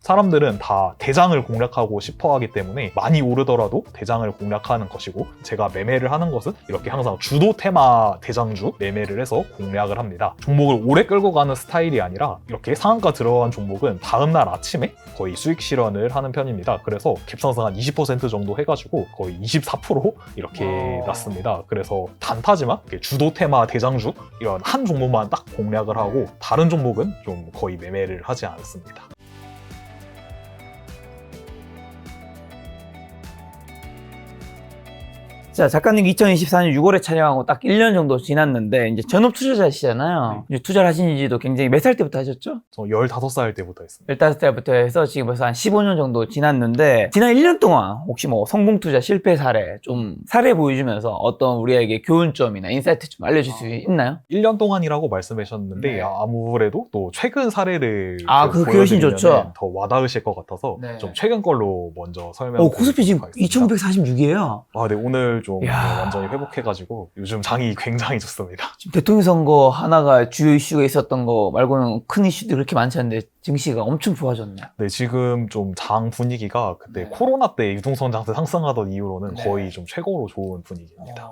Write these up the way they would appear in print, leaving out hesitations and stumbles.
사람들은 다 대장을 공략하고 싶어 하기 때문에 많이 오르더라도 대장을 공략하는 것이고, 제가 매매를 하는 것은 이렇게 항상 주도 테마 대장주 매매를 해서 공략을 합니다. 종목을 오래 끌고 가는 스타일이 아니라 이렇게 상한가 들어간 종목은 다음날 아침에 거의 수익 실현을 하는 편입니다. 그래서 갭상승 한 20% 정도 해가지고 거의 24% 이렇게 났습니다. 그래서 단타지만 주도 테마 대장주 이런 한 종목만 딱 공략을 하고 다른 종목은 좀 거의 매매를 하지 않습니다. 자, 작가님 2024년 6월에 촬영하고 딱 1년 정도 지났는데 이제 전업 투자자시잖아요. 이제 투자를 하신 지도 굉장히 몇 살 때부터 하셨죠? 저 15살 때부터 했습니다. 15살부터 해서 지금 벌써 한 15년 정도 지났는데 지난 1년 동안 혹시 뭐 성공 투자 실패 사례 좀 사례 보여주면서 어떤 우리에게 교훈점이나 인사이트 좀 알려줄 수 있나요? 1년 동안이라고 말씀하셨는데 네. 아무래도 또 최근 사례를 그게 훨씬 좋죠. 더 와닿으실 것 같아서 네. 좀 최근 걸로 먼저 설명드리도록 코스피 지금 하겠습니다. 2546이에요. 네, 오늘 좀 이야. 완전히 회복해가지고 요즘 장이 굉장히 좋습니다. 지금 대통령 선거 하나가 주요 이슈가 있었던 거 말고는 큰 이슈들이 그렇게 많지 않은데 증시가 엄청 좋아졌네요. 네, 지금 좀 장 분위기가 그때 네. 코로나 때 유동성 장세 상승하던 이후로는 네. 거의 좀 최고로 좋은 분위기입니다.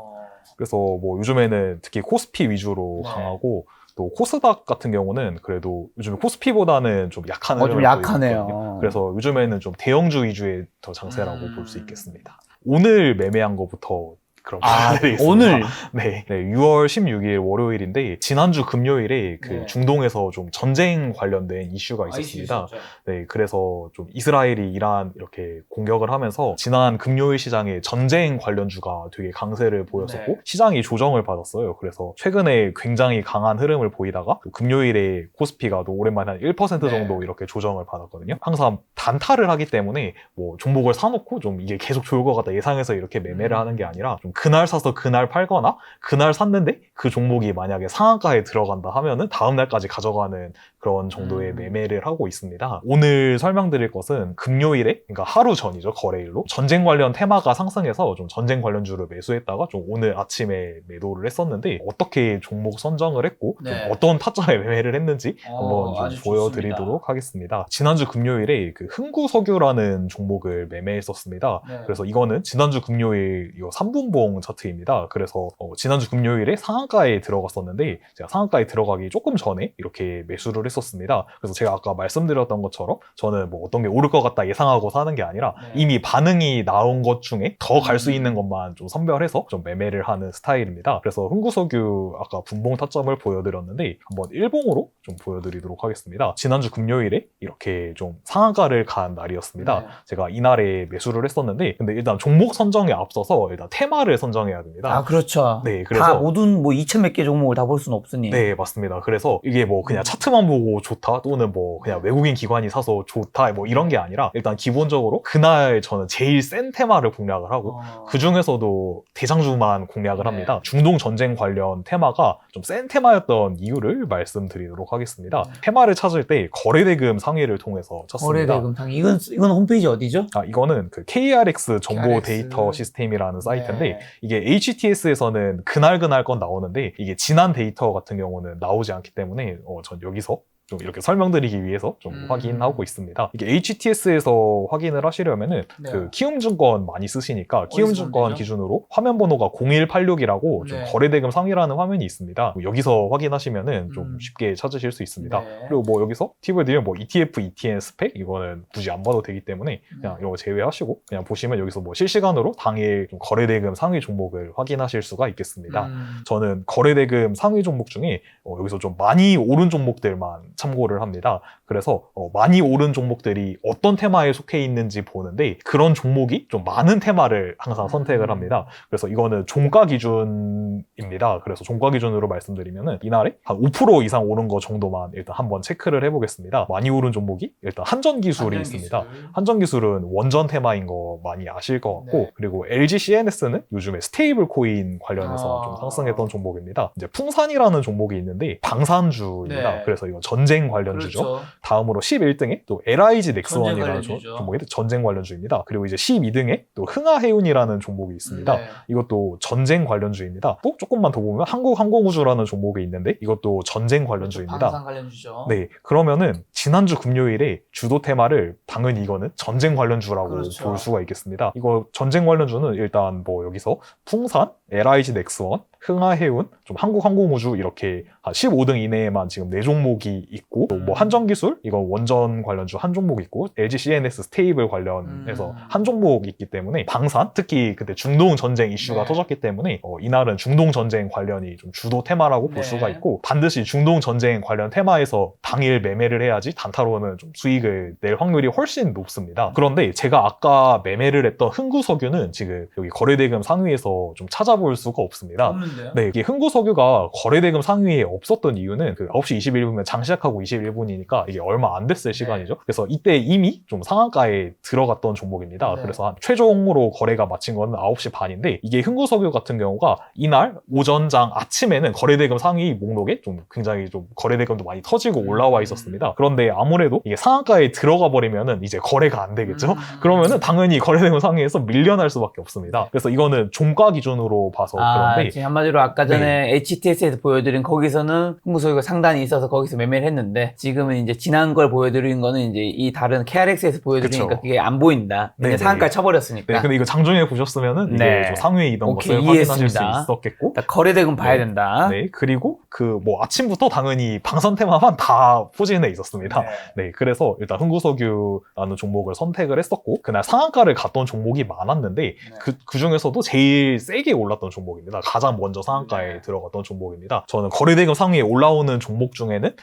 그래서 뭐 요즘에는 특히 코스피 위주로 네. 강하고, 또 코스닥 같은 경우는 그래도 요즘에 코스피보다는 좀 약한 좀 흐름을 약하네요. 보이고 있거든요. 그래서 요즘에는 좀 대형주 위주의 더 장세라고 볼 수 음. 있겠습니다. 오늘 매매한 거부터 그럼 보여드리겠습니다. 오늘 네, 6월 16일 월요일인데 지난주 금요일에 그 네. 중동에서 좀 전쟁 관련된 이슈가 있었습니다. 네, 그래서 좀 이스라엘이 이란 이렇게 공격을 하면서 지난 금요일 시장에 전쟁 관련주가 되게 강세를 보였었고 네. 시장이 조정을 받았어요. 그래서 최근에 굉장히 강한 흐름을 보이다가 또 금요일에 코스피가 또 오랜만에 한 1% 네. 정도 이렇게 조정을 받았거든요. 항상 단타를 하기 때문에 뭐 종목을 사놓고 좀 이게 계속 좋을 것 같다 예상해서 이렇게 매매를 하는 게 아니라 좀 그날 사서 그날 팔거나 그날 샀는데 그 종목이 만약에 상한가에 들어간다 하면은 다음 날까지 가져가는 그런 정도의 매매를 하고 있습니다. 오늘 설명드릴 것은 금요일에, 그러니까 하루 전이죠, 거래일로 전쟁 관련 테마가 상승해서 좀 전쟁 관련주를 매수했다가 좀 오늘 아침에 매도를 했었는데 어떻게 종목 선정을 했고 네. 좀 어떤 타점에 매매를 했는지 한번 좀 아주 보여드리도록 하겠습니다. 지난주 금요일에 그 흥구석유라는 종목을 매매했었습니다. 네. 그래서 이거는 지난주 금요일 이 3분봉 차트입니다. 그래서 지난주 금요일에 상한가에 들어갔었는데 제가 상한가에 들어가기 조금 전에 이렇게 매수를 했었습니다. 그래서 제가 아까 말씀드렸던 것처럼 저는 뭐 어떤 게 오를 것 같다 예상하고 사는 게 아니라 네. 이미 반응이 나온 것 중에 더 갈 수 있는 것만 좀 선별해서 좀 매매를 하는 스타일입니다. 그래서 흥구석유 아까 분봉 타점을 보여드렸는데 한번 일봉으로 좀 보여드리도록 하겠습니다. 지난주 금요일에 이렇게 좀 상한가를 간 날이었습니다. 네. 제가 이날에 매수를 했었는데 근데 일단 종목 선정에 앞서서 일단 테마를 선정해야 됩니다. 그렇죠. 네, 다 그래서 모든 뭐 2천 몇 개 종목을 다 볼 수는 없으니. 네, 맞습니다. 그래서 이게 뭐 그냥 차트만 보고 좋다 또는 뭐 그냥 외국인 기관이 사서 좋다 뭐 이런 게 아니라 일단 기본적으로 그날 저는 제일 센 테마를 공략을 하고 그 중에서도 대장주만 공략을 네. 합니다. 중동 전쟁 관련 테마가 좀 센 테마였던 이유를 말씀드리도록 하겠습니다. 테마를 찾을 때 거래대금 상위를 통해서 찾습니다. 거래대금 상 이건 홈페이지 어디죠? 이거는 그 KRX 정보 KRX. 데이터 시스템이라는 사이트인데 네. 이게 HTS에서는 그날 건 나오는데 이게 지난 데이터 같은 경우는 나오지 않기 때문에 전 여기서 좀 이렇게 설명드리기 위해서 좀 확인하고 있습니다. 이게 HTS에서 확인을 하시려면은 네. 그 키움증권 많이 쓰시니까 키움증권 되죠? 기준으로 화면 번호가 0186이라고 좀 네. 거래대금 상위라는 화면이 있습니다. 여기서 확인하시면은 좀 쉽게 찾으실 수 있습니다. 네. 그리고 뭐 여기서 팁을 드리면 뭐 ETF, ETN 스펙 이거는 굳이 안 봐도 되기 때문에 그냥 이거 제외하시고 그냥 보시면 여기서 뭐 실시간으로 당일 좀 거래대금 상위 종목을 확인하실 수가 있겠습니다. 저는 거래대금 상위 종목 중에 여기서 좀 많이 오른 종목들만 참고를 합니다. 그래서 많이 오른 종목들이 어떤 테마에 속해 있는지 보는데 그런 종목이 좀 많은 테마를 항상 선택을 합니다. 그래서 이거는 종가 기준입니다. 그래서 종가 기준으로 말씀드리면은 이날에 한 5% 이상 오른 거 정도만 일단 한번 체크를 해보겠습니다. 많이 오른 종목이 일단 한전기술이 있습니다. 한전기술은 원전 테마인 거 많이 아실 것 같고 네. 그리고 LG CNS는 요즘에 스테이블 코인 관련해서 좀 상승했던 종목입니다. 이제 풍산이라는 종목이 있는데 방산주입니다. 네. 그래서 이거 전쟁 전쟁 관련주죠. 그렇죠. 다음으로 11등에 또 LIG 넥스원이라는 관련주죠. 종목이 전쟁 관련주입니다. 그리고 이제 12등에 또 흥하해운이라는 종목이 있습니다. 네. 이것도 전쟁 관련주입니다. 또 조금만 더 보면 한국항공우주라는 종목이 있는데 이것도 전쟁 관련주입니다. 방산 관련주죠. 네, 그러면은 지난주 금요일에 주도 테마를 당연히 이거는 전쟁 관련주라고 그렇죠. 볼 수가 있겠습니다. 이거 전쟁 관련주는 일단 뭐 여기서 풍산, LIG 넥스원, 흥하해운, 좀 한국항공우주 이렇게 한 15등 이내에만 지금 4종목이 있고 또 뭐 한전기술, 이거 원전 관련주 한 종목 있고 LG CNS 스테이블 관련해서 한 종목 있기 때문에 방산, 특히 그때 중동 전쟁 이슈가 네. 터졌기 때문에 이날은 중동 전쟁 관련이 좀 주도 테마라고 볼 네. 수가 있고 반드시 중동 전쟁 관련 테마에서 당일 매매를 해야지 단타로는 좀 수익을 낼 확률이 훨씬 높습니다. 그런데 제가 아까 매매를 했던 흥구석유는 지금 여기 거래대금 상위에서 좀 찾아볼 수가 없습니다. 없는데요? 네, 이게 흥구석유가 거래대금 상위에 없었던 이유는 그 9시 21분면 장 시작하고 21분이니까 이게 얼마 안 됐을 시간이죠. 그래서 이때 이미 좀 상한가에 들어갔던 종목입니다. 네. 그래서 한 최종으로 거래가 마친 거는 9시 반인데 이게 흥구석유 같은 경우가 이날 오전장 아침에는 거래대금 상위 목록에 좀 굉장히 좀 거래대금도 많이 터지고 올라와 있었습니다. 그런데 아무래도 이게 상한가에 들어가 버리면은 이제 거래가 안 되겠죠. 그러면은 당연히 거래대금 상위에서 밀려날 수밖에 없습니다. 그래서 이거는 종가 기준으로 봐서 그런데 지금 한마디로 아까 전에 HTS에서 보여드린 거기서는 흥구석유가 상단이 있어서 거기서 매매를 했는데 지금은 이제 지난 걸 보여드린 거는 이제 이 다른 KRX에서 보여드리니까 그쵸. 그게 안 보인다. 네네. 상한가 쳐버렸으니까. 네, 근데 이거 장중에 보셨으면은 네. 이게 좀 상위에 있던 오케이, 것을 확인하실 수 이해했습니다. 있었겠고 거래대금 봐야 네. 된다. 네, 그리고 그 뭐 아침부터 당연히 방산 테마만 다 포진해 있었습니다. 네, 그래서 일단 흥구석유라는 종목을 선택을 했었고 그날 상한가를 갔던 종목이 많았는데 그 중에서도 제일 세게 올랐던 종목입니다. 가장 먼저 상한가에 들어갔던 종목입니다. 저는 거래대금 상위에 올라오는 종목 중에는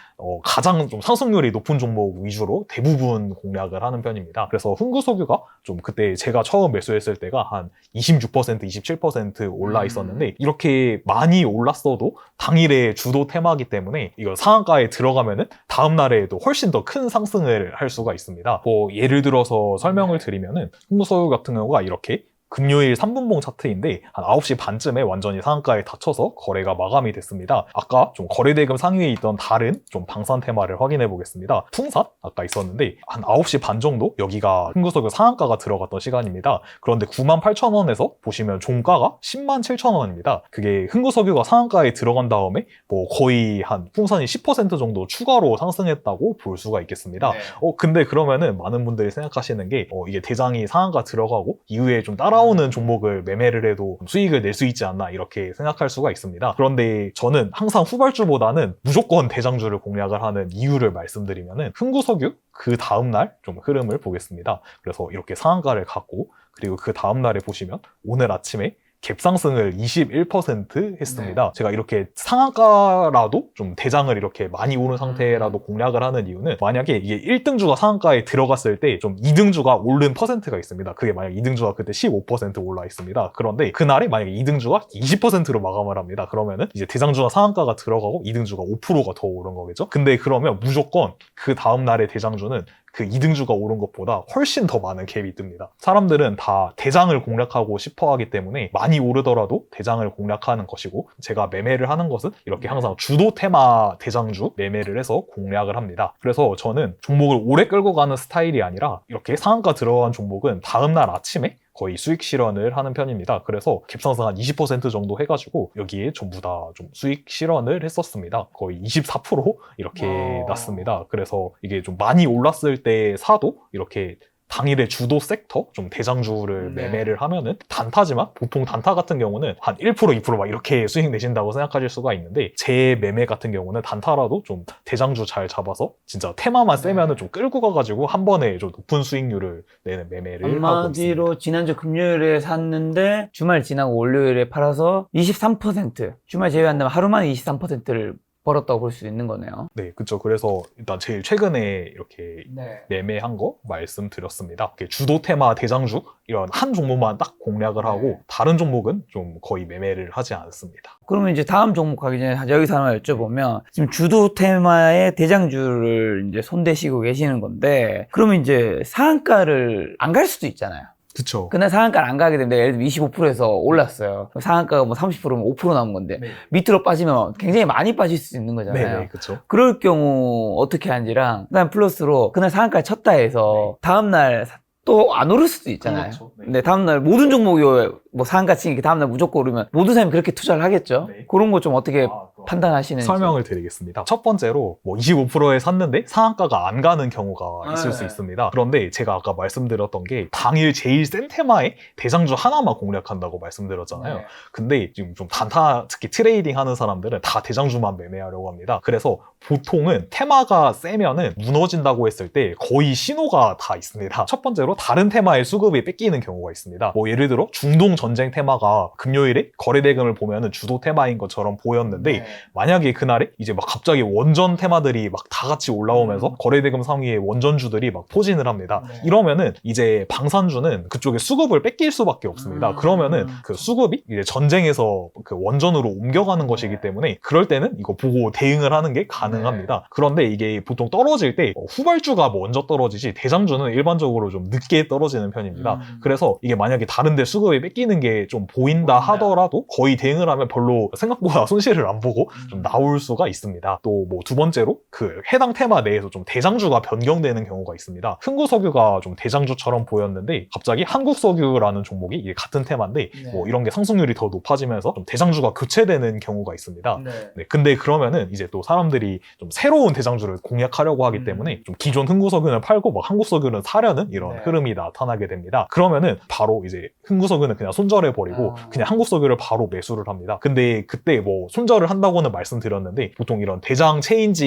가장 좀 상승률이 높은 종목 위주로 대부분 공략을 하는 편입니다. 그래서 흥구석유가 좀 그때 제가 처음 매수했을 때가 한 26%, 27% 올라 있었는데 이렇게 많이 올랐어도 당일에 주도 테마기 때문에 이거 상한가에 들어가면은 다음 날에도 훨씬 더 큰 상승을 할 수가 있습니다. 뭐 예를 들어서 설명을 드리면은 흥구석유 같은 경우가 이렇게 금요일 3분봉 차트인데 한 9시 반쯤에 완전히 상한가에 닫혀서 거래가 마감이 됐습니다. 아까 좀 거래대금 상위에 있던 다른 좀 방산 테마를 확인해 보겠습니다. 풍산 아까 있었는데 한 9시 반 정도 여기가 흥구석유 상한가가 들어갔던 시간입니다. 그런데 98,000원에서 보시면 종가가 107,000원입니다. 그게 흥구석유가 상한가에 들어간 다음에 뭐 거의 한 풍산이 10% 정도 추가로 상승했다고 볼 수가 있겠습니다. 근데 그러면은 많은 분들이 생각하시는 게 이게 대장이 상한가 들어가고 이후에 좀 따라오는 종목을 매매를 해도 수익을 낼 수 있지 않나 이렇게 생각할 수가 있습니다. 그런데 저는 항상 후발주보다는 무조건 대장주를 공략을 하는 이유를 말씀드리면은 흥구석유 그 다음날 좀 흐름을 보겠습니다. 그래서 이렇게 상한가를 갔고 그리고 그 다음날에 보시면 오늘 아침에 갭상승을 21% 했습니다. 제가 이렇게 상한가라도 좀 대장을 이렇게 많이 오른 상태라도 공략을 하는 이유는 만약에 이게 1등주가 상한가에 들어갔을 때 좀 2등주가 오른 퍼센트가 있습니다. 그게 만약 2등주가 그때 15% 올라 있습니다. 그런데 그날에 만약에 2등주가 20%로 마감을 합니다. 그러면은 이제 대장주가 상한가가 들어가고 2등주가 5%가 더 오른 거겠죠? 근데 그러면 무조건 그 다음날의 대장주는 그 2등주가 오른 것보다 훨씬 더 많은 갭이 뜹니다. 사람들은 다 대장을 공략하고 싶어 하기 때문에 많이 오르더라도 대장을 공략하는 것이고 제가 매매를 하는 것은 이렇게 항상 주도 테마 대장주 매매를 해서 공략을 합니다. 그래서 저는 종목을 오래 끌고 가는 스타일이 아니라 이렇게 상한가 들어간 종목은 다음날 아침에 거의 수익 실현을 하는 편입니다. 그래서 갭상승 한 20% 정도 해가지고 여기에 전부 다 좀 수익 실현을 했었습니다. 거의 24% 이렇게 났습니다. 그래서 이게 좀 많이 올랐을 때 사도 이렇게 당일의 주도 섹터, 좀 대장주를 매매를 하면은 단타지만 보통 단타 같은 경우는 한 1%, 2%막 이렇게 수익 내신다고 생각하실 수가 있는데 제 매매 같은 경우는 단타라도 좀 대장주 잘 잡아서 진짜 테마만 세면은 좀 끌고 가가지고 한 번에 좀 높은 수익률을 내는 매매를 하고 있습니다. 한마디로 지난주 금요일에 샀는데 주말 지나고 월요일에 팔아서 23% 주말 제외한다면 하루 만에 23%를 벌었다고 볼 수 있는 거네요. 네, 그렇죠. 그래서 일단 제일 최근에 이렇게 매매한 거 말씀드렸습니다. 주도 테마 대장주 이런 한 종목만 딱 공략을 하고 다른 종목은 좀 거의 매매를 하지 않습니다. 그러면 이제 다음 종목 가기 전에 여기서 하나 여쭤보면 지금 주도 테마의 대장주를 이제 손대시고 계시는 건데 그러면 이제 상한가를 안 갈 수도 있잖아요. 그쵸. 그날 상한가를 안 가게 되면 예를 들면 25%에서 올랐어요. 상한가가 뭐 30%면 5% 남은 건데 네. 밑으로 빠지면 굉장히 많이 빠질 수 있는 거잖아요. 네네, 그쵸. 그럴 경우 어떻게 하는지랑 그다음 플러스로 그날 상한가 쳤다 해서 다음날 또 안 오를 수도 있잖아요. 그렇죠. 네. 근데 다음날 모든 종목이 뭐 상한가 치니까 다음날 무조건 오르면 모든 사람이 그렇게 투자를 하겠죠. 네. 그런 거 좀 어떻게 그럼 판단하시는지. 설명을 드리겠습니다. 첫 번째로 뭐 25%에 샀는데 상한가가 안 가는 경우가 있을 수 있습니다. 그런데 제가 아까 말씀드렸던 게 당일 제일 센 테마에 대장주 하나만 공략한다고 말씀드렸잖아요. 네. 근데 지금 좀 단타, 특히 트레이딩 하는 사람들은 다 대장주만 매매하려고 합니다. 그래서 보통은 테마가 세면은 무너진다고 했을 때 거의 신호가 다 있습니다. 첫 번째로 다른 테마의 수급이 뺏기는 경우가 있습니다. 뭐 예를 들어 중동 전쟁 테마가 금요일에 거래대금을 보면은 주도 테마인 것처럼 보였는데 만약에 그날에 이제 막 갑자기 원전 테마들이 막 다 같이 올라오면서 거래대금 상위의 원전주들이 막 포진을 합니다. 이러면은 이제 방산주는 그쪽에 수급을 뺏길 수밖에 없습니다. 그러면은 그 수급이 이제 전쟁에서 그 원전으로 옮겨가는 것이기 때문에 그럴 때는 이거 보고 대응을 하는 게 가능합니다. 그런데 이게 보통 떨어질 때 후발주가 먼저 떨어지지 대장주는 일반적으로 좀 늦게 떨어지는 편입니다. 그래서 이게 만약에 다른데 수급이 뺏기는 게 좀 보인다 하더라도 거의 대응을 하면 별로 생각보다 손실을 안 보고 좀 나올 수가 있습니다. 또 뭐 두 번째로 그 해당 테마 내에서 좀 대장주가 변경되는 경우가 있습니다. 흥구석유가 좀 대장주처럼 보였는데 갑자기 한국석유라는 종목이 이게 같은 테마인데 뭐 이런 게 상승률이 더 높아지면서 좀 대장주가 교체되는 경우가 있습니다. 네, 근데 그러면은 이제 또 사람들이 좀 새로운 대장주를 공략하려고 하기 때문에 좀 기존 흥구석유는 팔고 막 한국석유는 사려는 이런 흐름이 나타나게 됩니다. 그러면은 바로 이제 흥구석유는 그냥 손절해 버리고 그냥 한국석유를 바로 매수를 합니다. 근데 그때 뭐 손절을 한다고는 말씀드렸는데 보통 이런 대장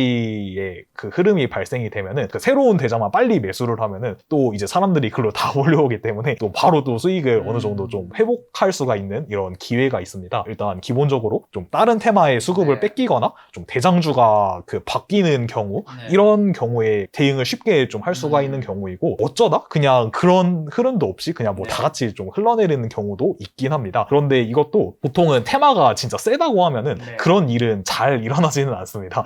체인지의 그 흐름이 발생이 되면은 그 새로운 대장만 빨리 매수를 하면은 또 이제 사람들이 글로 다 몰려오기 때문에 또 바로 또 수익을 어느 정도 좀 회복할 수가 있는 이런 기회가 있습니다. 일단 기본적으로 좀 다른 테마의 수급을 뺏기거나 좀 대장주가 그 바뀌는 경우 이런 경우에 대응을 쉽게 좀 할 수가 있는 경우이고 어쩌다 그냥 그런 흐름도 없이 그냥 뭐 다 같이 좀 흘러내리는 경우도 있긴 합니다. 그런데 이것도 보통은 테마가 진짜 세다고 하면은 그런 일은 잘 일어나지는 않습니다.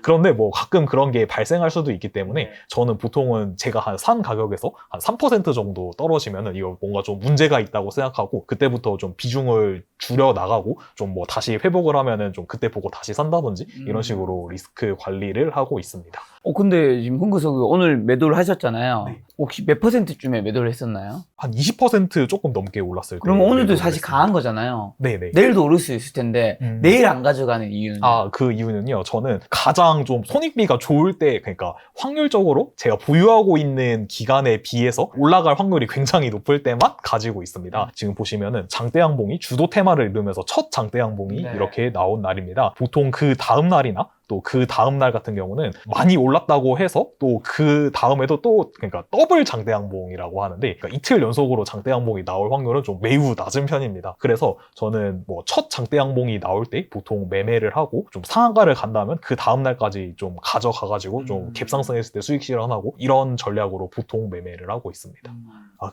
그런데 뭐 가끔 그런 게 발생할 수도 있기 때문에 저는 보통은 제가 한 산 가격에서 한 3% 정도 떨어지면은 이거 뭔가 좀 문제가 있다고 생각하고 그때부터 좀 비중을 줄여 나가고 좀 뭐 다시 회복을 하면은 좀 그때 보고 다시 산다든지 이런 식으로 리스크 관리를 하고 있습니다. 근데 지금 흥구석유 오늘 매도를 하셨잖아요. 네. 혹시 몇 %쯤에 매도를 했었나요? 한 20% 조금 넘게 올랐을 때. 그럼 오늘도 매도를 사실 했습니다. 강한 거잖아요. 네네. 내일도 오를 수 있을 텐데 내일 안 가져가는 이유는? 그 이유는요. 저는 가장 좀 손익비가 좋을 때, 그러니까 확률적으로 제가 보유하고 있는 기간에 비해서 올라갈 확률이 굉장히 높을 때만 가지고 있습니다. 지금 보시면은 장대양봉이 주도 테마를 이루면서 첫 장대양봉이 이렇게 나온 날입니다. 보통 그 다음 날이나 또 그 다음 날 같은 경우는 많이 올랐다고 해서 또 그 다음에도 또 그러니까 더블 장대양봉이라고 하는데 그러니까 이틀 연속으로 장대양봉이 나올 확률은 좀 매우 낮은 편입니다. 그래서 저는 뭐 첫 장대양봉이 나올 때 보통 매매를 하고 좀 상한가를 간다면 그 다음 날까지 좀 가져가가지고 좀 갭상승했을 때 수익 실현하고 이런 전략으로 보통 매매를 하고 있습니다.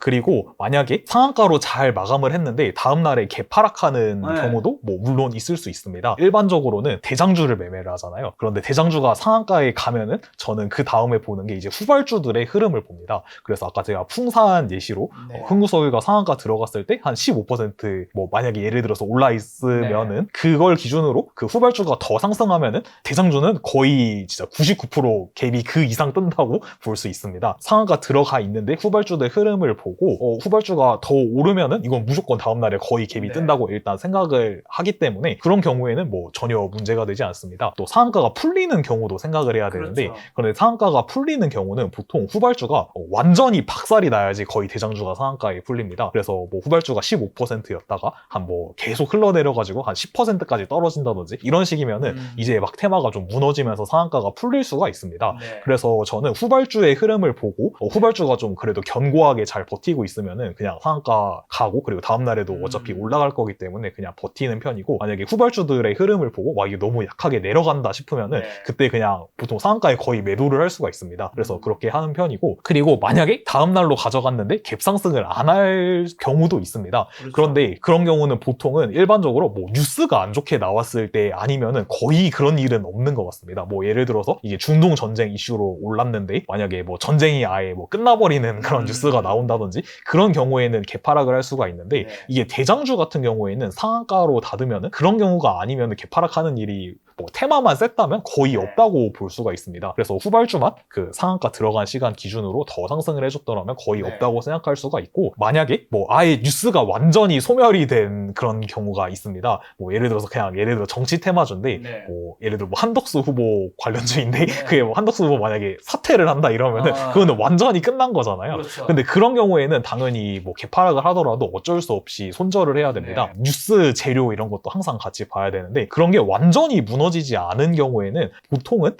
그리고 만약에 상한가로 잘 마감을 했는데 다음 날에 개파락하는 경우도 뭐 물론 있을 수 있습니다. 일반적으로는 대장주를 매매를 하잖아요. 그런데 대장주가 상한가에 가면은 저는 그 다음에 보는 게 이제 후발주들의 흐름을 봅니다. 그래서 아까 제가 풍산 예시로 흥구석유가 상한가 들어갔을 때 한 15% 만약에 예를 들어서 올라 있으면은 그걸 기준으로 그 후발주가 더 상승하면은 대장주는 거의 진짜 99% 갭이 그 이상 뜬다고 볼 수 있습니다. 상한가 들어가 있는데 후발주들의 흐름을 보고 후발주가 더 오르면은 이건 무조건 다음날에 거의 갭이 뜬다고 일단 생각을 하기 때문에 그런 경우에는 뭐 전혀 문제가 되지 않습니다. 또 상한가가 풀리는 경우도 생각을 해야 되는데 그런데 상한가가 풀리는 경우는 보통 후발주가 완전히 박살이 나야지 거의 대장주가 상한가에 풀립니다. 그래서 뭐 후발주가 15%였다가 한 뭐 계속 흘러내려가지고 한 10%까지 떨어진다든지 이런 식이면은 이제 막 테마가 좀 무너지면서 상한가가 풀릴 수가 있습니다. 그래서 저는 후발주의 흐름을 보고 후발주가 좀 그래도 견고하게 잘 버티고 있으면은 그냥 상한가 가고 그리고 다음날에도 어차피 올라갈 거기 때문에 그냥 버티는 편이고 만약에 후발주들의 흐름을 보고 와 이게 너무 약하게 내려간다 싶으면은 네. 그때 그냥 보통 상한가에 거의 매도를 할 수가 있습니다. 그래서 그렇게 하는 편이고, 그리고 만약에 다음 날로 가져갔는데 갭상승을 안 할 경우도 있습니다. 그런데 그런 경우는 보통은 일반적으로 뭐 뉴스가 안 좋게 나왔을 때 아니면은 거의 그런 일은 없는 것 같습니다. 뭐 예를 들어서 이게 중동 전쟁 이슈로 올랐는데 만약에 뭐 전쟁이 아예 뭐 끝나버리는 그런 뉴스가 나온다든지 그런 경우에는 개파락을 할 수가 있는데, 이게 대장주 같은 경우에는 상한가로 닫으면은 그런 경우가 아니면은 개파락하는 일이 뭐 테마만 셌다면 거의 없다고 볼 수가 있습니다. 그래서 후발주만 그 상한가 들어간 시간 기준으로 더 상승을 해줬더라면 거의 없다고 생각할 수가 있고, 만약에 뭐 아예 뉴스가 완전히 소멸이 된 그런 경우가 있습니다. 뭐 예를 들어서 그냥 예를 들어 정치 테마주인데 뭐 예를 들어 뭐 한덕수 후보 관련주인데 그게 뭐 한덕수 후보 만약에 사퇴를 한다 이러면은 그거는 완전히 끝난 거잖아요. 근데 그런 경우에는 당연히 뭐 개파락을 하더라도 어쩔 수 없이 손절을 해야 됩니다. 뉴스 재료 이런 것도 항상 같이 봐야 되는데, 그런 게 완전히 무너지지 않은 경우에는 보통은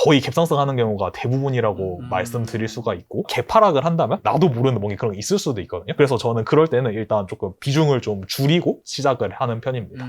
거의 갭상승하는 경우가 대부분이라고 말씀드릴 수가 있고, 개파락을 한다면 나도 모르는 뭔가 그런 게 있을 수도 있거든요. 그래서 저는 그럴 때는 일단 조금 비중을 좀 줄이고 시작을 하는 편입니다.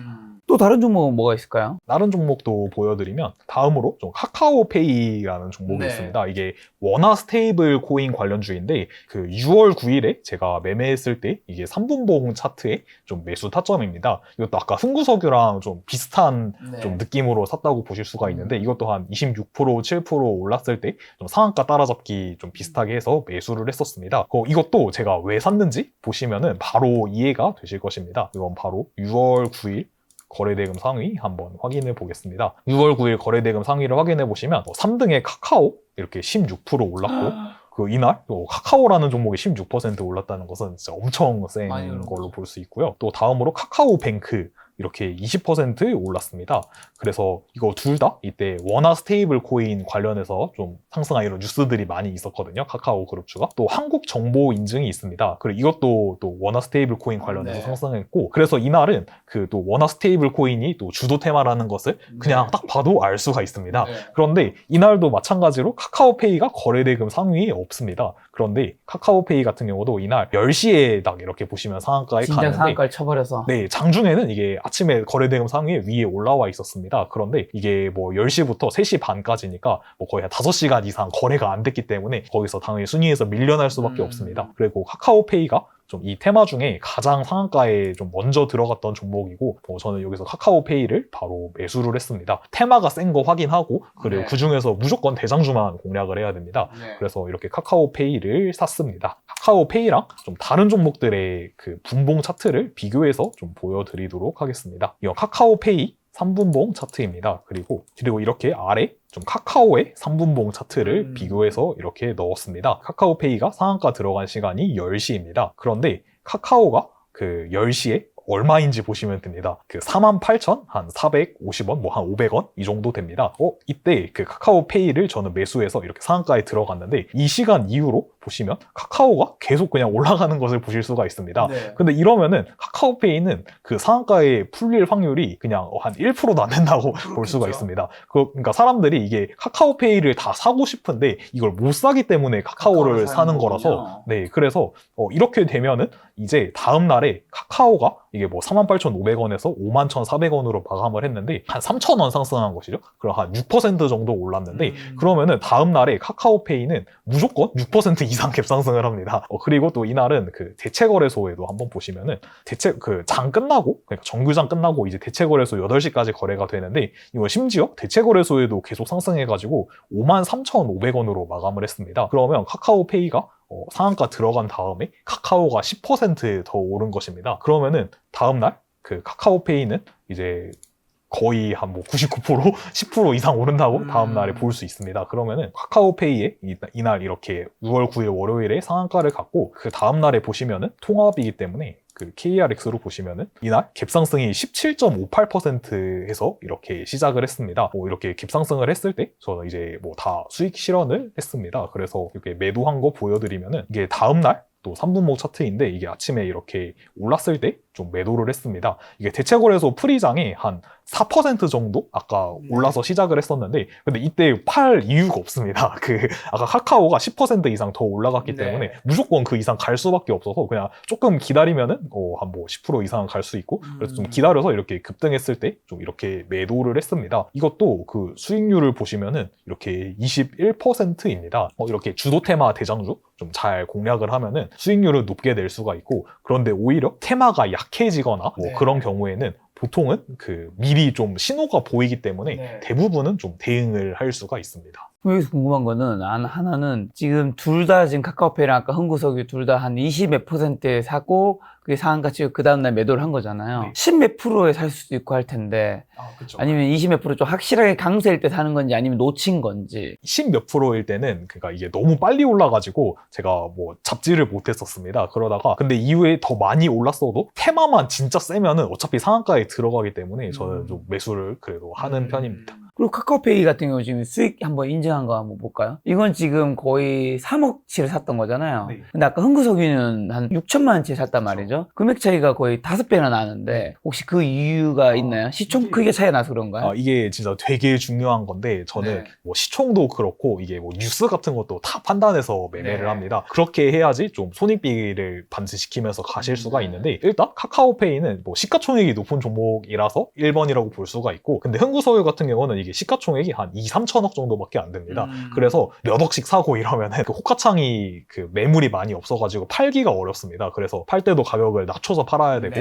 또 다른 종목은 뭐가 있을까요? 다른 종목도 보여드리면 다음으로 좀 카카오페이라는 종목이 있습니다. 이게 원화 스테이블 코인 관련주인데 그 6월 9일에 제가 매매했을 때 이게 3분봉 차트에 좀 매수 타점입니다. 이것도 아까 흥구석유랑 좀 비슷한 좀 느낌으로 샀다고 보실 수가 있는데, 이것도 한 26%, 7% 올랐을 때 좀 상한가 따라잡기 좀 비슷하게 해서 매수를 했었습니다. 이것도 제가 왜 샀는지 보시면은 바로 이해가 되실 것입니다. 이건 바로 6월 9일 거래대금 상위 한번 확인해 보겠습니다. 6월 9일 거래대금 상위를 확인해 보시면 3등의 카카오 이렇게 16% 올랐고, 그 이날 또 카카오라는 종목이 16% 올랐다는 것은 진짜 엄청 센 걸로 볼 수 있고요. 또 다음으로 카카오뱅크 이렇게 20% 올랐습니다. 그래서 이거 둘 다 이때 원화 스테이블 코인 관련해서 좀 상승한 이런 뉴스들이 많이 있었거든요. 카카오 그룹주가. 또 한국 정보 인증이 있습니다. 그리고 이것도 또 원화 스테이블 코인 관련해서 상승했고, 그래서 이날은 그 또 원화 스테이블 코인이 또 주도 테마라는 것을 그냥 딱 봐도 알 수가 있습니다. 그런데 이날도 마찬가지로 카카오페이가 거래대금 상위에 없습니다. 그런데 카카오페이 같은 경우도 이날 10시에 딱 이렇게 보시면 상한가에 진짜 가는데, 상한가를 쳐버려서. 네, 장중에는 이게 아침에 거래대금 상위에 위에 올라와 있었습니다. 그런데 이게 뭐 10시부터 3시 반까지니까 뭐 거의 한 5시간 이상 거래가 안 됐기 때문에 거기서 당연히 순위에서 밀려날 수밖에 없습니다. 그리고 카카오페이가 좀 이 테마 중에 가장 상한가에 좀 먼저 들어갔던 종목이고, 저는 여기서 카카오페이를 바로 매수를 했습니다. 테마가 센 거 확인하고, 그리고 그 중에서 무조건 대장주만 공략을 해야 됩니다. 그래서 이렇게 카카오페이를 샀습니다. 카카오페이랑 좀 다른 종목들의 그 분봉 차트를 비교해서 좀 보여드리도록 하겠습니다. 이건 카카오페이 3분봉 차트입니다. 그리고 이렇게 아래 좀 카카오의 3분봉 차트를 비교해서 이렇게 넣었습니다. 카카오페이가 상한가 들어간 시간이 10시입니다. 그런데 카카오가 그 10시에 얼마인지 보시면 됩니다. 그 48,450원, 뭐 한 500원 이 정도 됩니다. 이때 그 카카오페이를 저는 매수해서 이렇게 상한가에 들어갔는데, 이 시간 이후로 보시면 카카오가 계속 그냥 올라가는 것을 보실 수가 있습니다. 근데 이러면은 카카오페이는 그 상한가에 풀릴 확률이 그냥 한 1%도 안 된다고 볼 수가 있습니다. 그러니까 사람들이 이게 카카오페이를 다 사고 싶은데 이걸 못 사기 때문에 카카오를 사는 거라서, 네, 그래서 이렇게 되면은 이제 다음 날에 카카오가 이게 뭐 48,500원에서 51,400원으로 마감을 했는데 한 3,000원 상승한 것이죠. 그럼 한 6% 정도 올랐는데, 그러면은 다음 날에 카카오페이는 무조건 6% 이상 갭상승을 합니다. 그리고 또 이날은 그 대체거래소에도 한번 보시면은 그 장 끝나고, 그러니까 정규장 끝나고 이제 대체거래소 8시까지 거래가 되는데, 이거 심지어 대체거래소에도 계속 상승해가지고 53,500원으로 마감을 했습니다. 그러면 카카오페이가 상한가 들어간 다음에 카카오가 10% 더 오른 것입니다. 그러면은 다음날 그 카카오페이는 이제 거의 한 뭐 99%, 10% 이상 오른다고 다음날에 볼 수 있습니다. 그러면은 카카오페이에 이날 이렇게 6월 9일 월요일에 상한가를 갖고, 그 다음날에 보시면은 통합이기 때문에 그 KRX로 보시면은 이날 갭상승이 17.58% 해서 이렇게 시작을 했습니다. 이렇게 갭상승을 했을 때 저는 이제 뭐 다 수익 실현을 했습니다. 그래서 이렇게 매도한 거 보여드리면은 이게 다음날 또 3분목 차트인데, 이게 아침에 이렇게 올랐을 때 좀 매도를 했습니다. 이게 대체거래소 프리장이 한 4% 정도 아까 올라서 시작을 했었는데 근데 이때 팔 이유가 없습니다. 아까 카카오가 10% 이상 더 올라갔기 때문에 무조건 그 이상 갈 수밖에 없어서 그냥 조금 기다리면은 한 뭐 10% 이상 갈 수 있고 그래서 좀 기다려서 이렇게 급등했을 때 좀 이렇게 매도를 했습니다. 이것도 그 수익률을 보시면은 이렇게 21%입니다. 이렇게 주도 테마 대장주 좀 잘 공략을 하면은 수익률을 높게 낼 수가 있고 그런데 오히려 테마가 약해지거나 뭐 그런 경우에는 보통은 미리 좀 신호가 보이기 때문에 대부분은 좀 대응을 할 수가 있습니다. 여기서 궁금한 거는 하나는 지금 둘 다 지금 카카오페이랑 아까 흥구석유 둘 다 한 20 몇 %에 사고 그게 상한가치 그 다음날 매도를 한 거잖아요. 10 몇 %에 살 수도 있고 할 텐데 아니면 20 몇 % 좀 확실하게 강세일 때 사는 건지 아니면 놓친 건지 10 몇 %일 때는 그러니까 이게 너무 빨리 올라가지고 제가 뭐 잡지를 못했었습니다. 그러다가 근데 이후에 더 많이 올랐어도 테마만 진짜 세면은 어차피 상한가에 들어가기 때문에 저는 좀 매수를 그래도 하는 편입니다. 그리고 카카오페이 같은 경우 지금 수익 한번 인증한 거 한번 볼까요? 이건 지금 거의 3억치를 샀던 거잖아요. 근데 아까 흥구석유는 한 6천만 원치를 샀단 말이죠. 금액 차이가 거의 5배나 나는데 혹시 그 이유가 있나요? 시총 크게 차이가 나서 그런가요? 이게 진짜 되게 중요한 건데 저는 뭐 시총도 그렇고 이게 뭐 뉴스 같은 것도 다 판단해서 매매를 합니다. 그렇게 해야지 좀 손익비를 반드시키면서 가실 수가 있는데 일단 카카오페이는 뭐 시가총액이 높은 종목이라서 1번이라고 볼 수가 있고 근데 흥구석유 같은 경우는 이게 시가총액이 한 2, 3천억 정도밖에 안 됩니다. 그래서 몇 억씩 사고 이러면은 호가창이 매물이 많이 없어가지고 팔기가 어렵습니다. 그래서 팔 때도 가격을 낮춰서 팔아야 되고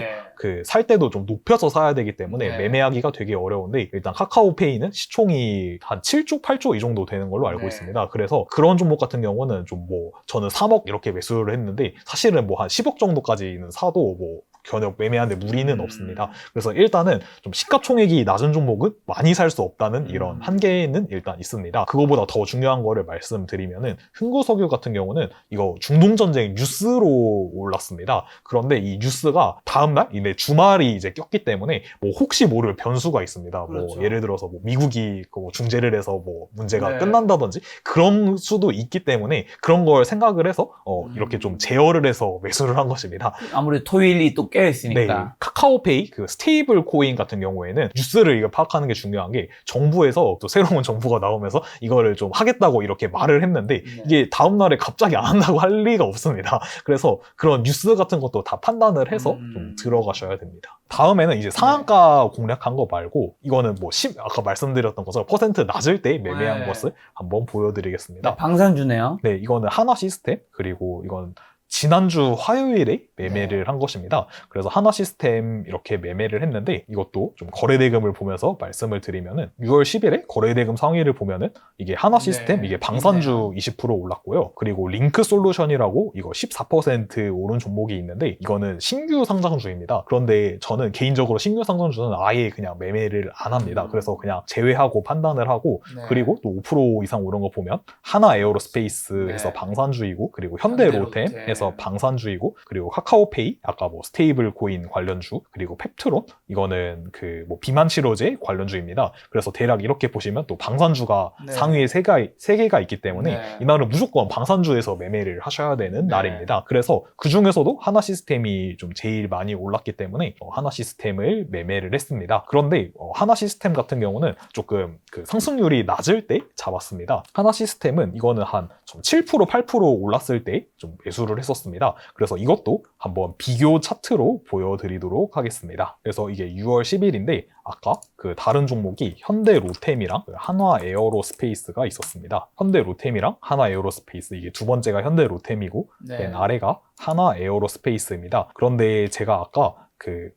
살 때도 좀 높여서 사야 되기 때문에 매매하기가 되게 어려운데 일단 카카오페이는 시총이 한 7조, 8조 이 정도 되는 걸로 알고 있습니다. 그래서 그런 종목 같은 경우는 좀 뭐 저는 3억 이렇게 매수를 했는데 사실은 뭐 한 10억 정도까지는 사도 뭐 견역 매매하는데 무리는 없습니다. 그래서 일단은 좀 시가총액이 낮은 종목은 많이 살 수 없다는 이런 한계는 일단 있습니다. 그거보다 더 중요한 거를 말씀드리면은 흥구석유 같은 경우는 이거 중동전쟁 뉴스로 올랐습니다. 그런데 이 뉴스가 다음날 이내 주말이 이제 꼈기 때문에 뭐 혹시 모를 변수가 있습니다. 뭐 예를 들어서 뭐 미국이 뭐 중재를 해서 뭐 문제가 끝난다든지 그런 수도 있기 때문에 그런 걸 생각을 해서 이렇게 좀 제어를 해서 매수를 한 것입니다. 아무래도 토요일이 또 껴있으니까. 카카오페이 스테이블 코인 같은 경우에는 뉴스를 이거 파악하는 게 중요한 게 정부에서 또 새로운 정부가 나오면서 이거를 좀 하겠다고 이렇게 말을 했는데 이게 다음날에 갑자기 안 한다고 할 리가 없습니다. 그래서 그런 뉴스 같은 것도 다 판단을 해서 좀 들어가셔야 됩니다. 다음에는 이제 상한가 공략한 거 말고 이거는 뭐 아까 말씀드렸던 것처럼 퍼센트 낮을 때 매매한 것을 한번 보여드리겠습니다. 방산주네요. 네, 이거는 하나시스템 그리고 이건 지난주 화요일에 매매를 한 것입니다. 그래서 하나시스템 이렇게 매매를 했는데 이것도 좀 거래대금을 보면서 말씀을 드리면은 6월 10일에 거래대금 상위를 보면은 이게 하나시스템 이게 방산주 20% 올랐고요. 그리고 링크솔루션이라고 이거 14% 오른 종목이 있는데 이거는 신규 상장주입니다. 그런데 저는 개인적으로 신규 상장주는 아예 그냥 매매를 안 합니다. 그래서 그냥 제외하고 판단을 하고 그리고 또 5% 이상 오른 거 보면 하나 에어로스페이스에서 방산주이고 그리고 현대로템에서 방산주이고 그리고 카카오페이 아까 뭐 스테이블 코인 관련주 그리고 펩트론 이거는 뭐 비만 치료제 관련주입니다. 그래서 대략 이렇게 보시면 또 방산주가 상위에 3개가 있기 때문에 이날은 무조건 방산주에서 매매를 하셔야 되는 날입니다. 그래서 그 중에서도 하나시스템이 좀 제일 많이 올랐기 때문에 하나시스템을 매매를 했습니다. 그런데 하나시스템 같은 경우는 조금 상승률이 낮을 때 잡았습니다. 하나시스템은 이거는 한 7%, 8% 올랐을 때 좀 매수를 했었습니다. 그래서 이것도 한번 비교 차트로 보여드리도록 하겠습니다. 그래서 이게 6월 10일인데 아까 다른 종목이 현대로템이랑 한화에어로스페이스가 있었습니다. 현대로템이랑 한화에어로스페이스 이게 두 번째가 현대로템이고 맨 아래가 한화에어로스페이스입니다. 그런데 제가 아까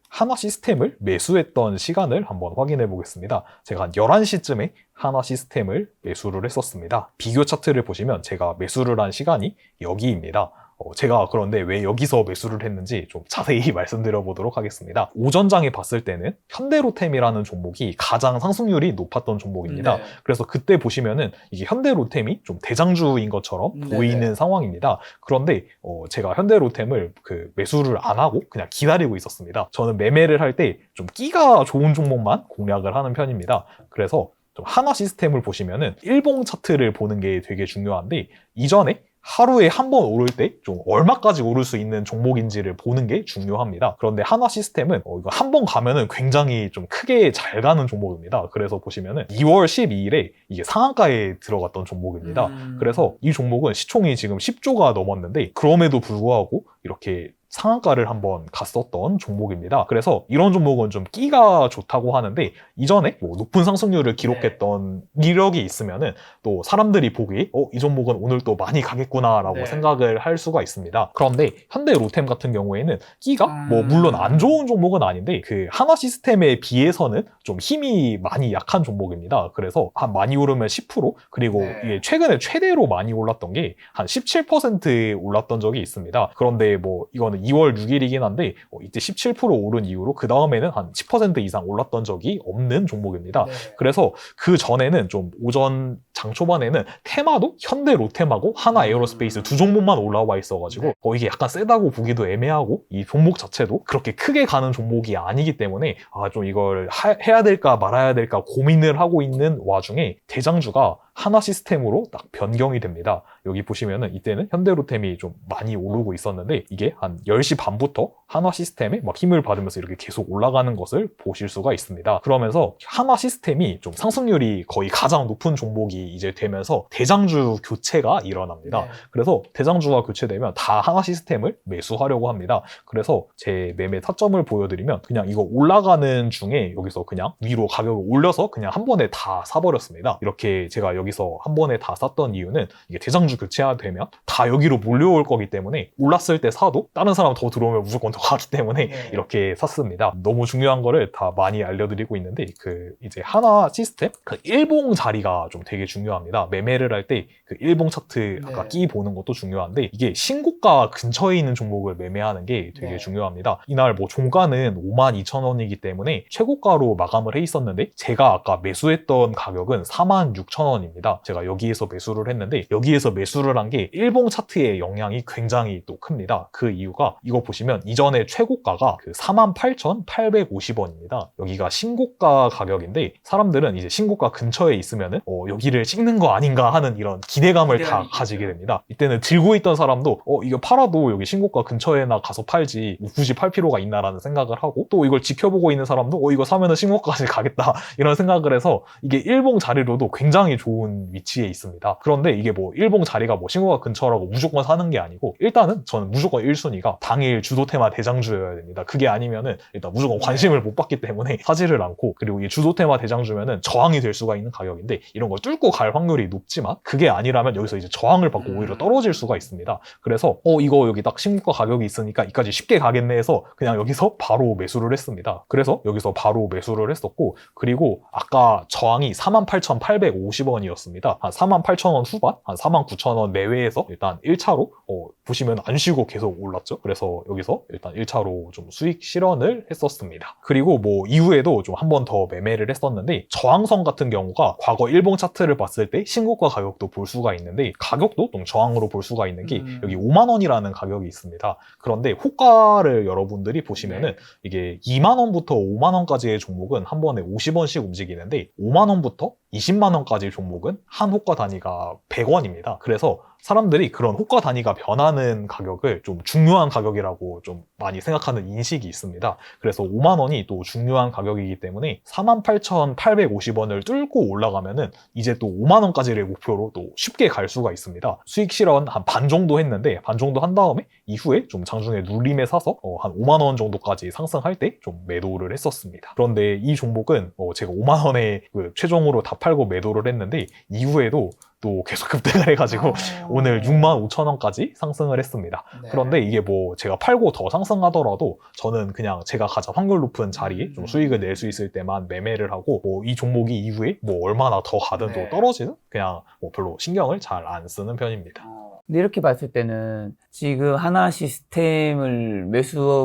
하나시스템을 매수했던 시간을 한번 확인해 보겠습니다. 제가 한 11시쯤에 하나시스템을 매수를 했었습니다. 비교 차트를 보시면 제가 매수를 한 시간이 여기입니다. 제가 그런데 왜 여기서 매수를 했는지 좀 자세히 말씀드려 보도록 하겠습니다. 오전장에 봤을 때는 현대로템이라는 종목이 가장 상승률이 높았던 종목입니다. 그래서 그때 보시면은 이게 현대로템이 좀 대장주인 것처럼 보이는 상황입니다. 그런데 제가 현대로템을 매수를 안 하고 그냥 기다리고 있었습니다. 저는 매매를 할 때 좀 끼가 좋은 종목만 공략을 하는 편입니다. 그래서 좀 하나시스템을 보시면은 일봉 차트를 보는 게 되게 중요한데 이전에 하루에 한 번 오를 때 좀 얼마까지 오를 수 있는 종목인지를 보는 게 중요합니다. 그런데 한화 시스템은 이거 한 번 가면은 굉장히 좀 크게 잘 가는 종목입니다. 그래서 보시면은 2월 12일에 이게 상한가에 들어갔던 종목입니다. 그래서 이 종목은 시총이 지금 10조가 넘었는데 그럼에도 불구하고 이렇게 상한가를 한번 갔었던 종목입니다. 그래서 이런 종목은 좀 끼가 좋다고 하는데 이전에 뭐 높은 상승률을 기록했던 이력이 있으면은 또 사람들이 보기에 이 종목은 오늘 또 많이 가겠구나라고 생각을 할 수가 있습니다. 그런데 현대 로템 같은 경우에는 끼가 뭐 물론 안 좋은 종목은 아닌데 그 한화 시스템에 비해서는 좀 힘이 많이 약한 종목입니다. 그래서 한 많이 오르면 10% 그리고 이게 최근에 최대로 많이 올랐던 게 한 17% 올랐던 적이 있습니다. 그런데 뭐 이거는 2월 6일이긴 한데 이때 17% 오른 이후로 그 다음에는 한 10% 이상 올랐던 적이 없는 종목입니다. 그래서 그 전에는 좀 오전 장 초반에는 테마도 현대 로템하고 하나 에어로스페이스 두 종목만 올라와 있어가지고 이게 약간 세다고 보기도 애매하고 이 종목 자체도 그렇게 크게 가는 종목이 아니기 때문에 좀 이걸 해야 될까 말아야 될까 고민을 하고 있는 와중에 대장주가 한화 시스템으로 딱 변경이 됩니다. 여기 보시면은 이때는 현대로템이 좀 많이 오르고 있었는데 이게 한 10시 반부터 한화 시스템에 막 힘을 받으면서 이렇게 계속 올라가는 것을 보실 수가 있습니다. 그러면서 한화 시스템이 좀 상승률이 거의 가장 높은 종목이 이제 되면서 대장주 교체가 일어납니다. 그래서 대장주가 교체되면 다 한화 시스템을 매수하려고 합니다. 그래서 제 매매 타점을 보여드리면 그냥 이거 올라가는 중에 여기서 그냥 위로 가격을 올려서 그냥 한 번에 다 사버렸습니다. 이렇게 제가 여기서 한 번에 다 샀던 이유는 이게 대장주 교체가 되면 다 여기로 몰려올 거기 때문에 올랐을 때 사도 다른 사람 더 들어오면 무조건 더 가기 때문에 이렇게 샀습니다. 너무 중요한 거를 다 많이 알려드리고 있는데 그 이제 한화 시스템 그 일봉 자리가 좀 되게 중요합니다. 매매를 할 때 그 일봉 차트 아까 끼 보는 것도 중요한데 이게 신고가 근처에 있는 종목을 매매하는 게 되게 중요합니다. 이날 뭐 종가는 52,000원이기 때문에 최고가로 마감을 해 있었는데 제가 아까 매수했던 가격은 46,000원입니다. 제가 여기에서 매수를 했는데 여기에서 매수를 한 게 일봉 차트의 영향이 굉장히 또 큽니다. 그 이유가 이거 보시면 이전에 최고가가 그 48,850원입니다. 여기가 신고가 가격인데 사람들은 이제 신고가 근처에 있으면은 여기를 찍는 거 아닌가 하는 이런 기대감을 다 가지게 됩니다. 이때는 들고 있던 사람도 이거 팔아도 여기 신고가 근처에나 가서 팔지 굳이 팔 필요가 있나라는 생각을 하고 또 이걸 지켜보고 있는 사람도 이거 사면은 신고가까지 가겠다 이런 생각을 해서 이게 일봉 자리로도 굉장히 좋은 위치에 있습니다. 그런데 이게 뭐 일봉 자리가 뭐 신고가 근처라고 무조건 사는 게 아니고 일단은 저는 무조건 1순위가 당일 주도 테마 대장주여야 됩니다. 그게 아니면은 일단 무조건 관심을 못 받기 때문에 사지를 않고 그리고 이 주도 테마 대장주면은 저항이 될 수가 있는 가격인데 이런 걸 뚫고 갈 확률이 높지만 그게 아니라면 여기서 이제 저항을 받고 오히려 떨어질 수가 있습니다. 그래서 이거 여기 딱 신고가 가격이 있으니까 이까지 쉽게 가겠네 해서 그냥 여기서 바로 매수를 했습니다. 그래서 여기서 바로 매수를 했었고 그리고 아까 저항이 48,850원이었습니다. 한 48,000원 후반, 한 49,000원 내외에서 일단 1차로 보시면 안 쉬고 계속 올랐죠. 그래서 여기서 일단 1차로 좀 수익 실현을 했었습니다. 그리고 뭐 이후에도 좀 한 번 더 매매를 했었는데 저항선 같은 경우가 과거 일봉 차트를 봤을 때 신고가 가격도 볼 수가 있는데 가격도 좀 저항으로 볼 수가 있는 게 여기 5만 원이라는 가격이 있습니다. 그런데 호가를 여러분들이 보시면은 이게 2만 원부터 5만 원까지의 종목은 한 번에 50원씩 움직이는데 5만 원부터 20만 원까지 종목은 한 호가 단위가 100원입니다. 그래서 사람들이 그런 호가 단위가 변하는 가격을 좀 중요한 가격이라고 좀 많이 생각하는 인식이 있습니다. 그래서 5만 원이 또 중요한 가격이기 때문에 48,850원을 뚫고 올라가면은 이제 또 5만 원까지를 목표로 또 쉽게 갈 수가 있습니다. 수익 실현 한 반 정도 했는데 반 정도 한 다음에 이후에 좀 장중에 눌림에 사서 한 5만 원 정도까지 상승할 때 좀 매도를 했었습니다. 그런데 이 종목은 제가 5만 원에 최종으로 다 팔고 매도를 했는데 이후에도 또 계속 급등을 해가지고 오늘 65,000원까지 상승을 했습니다. 그런데 이게 뭐 제가 팔고 더 상승하더라도 저는 그냥 제가 가장 확률 높은 자리에 좀 수익을 낼 수 있을 때만 매매를 하고 뭐 이 종목이 이후에 뭐 얼마나 더 가든 또 떨어지는 그냥 뭐 별로 신경을 잘 안 쓰는 편입니다. 근데 이렇게 봤을 때는 지금 하나 시스템을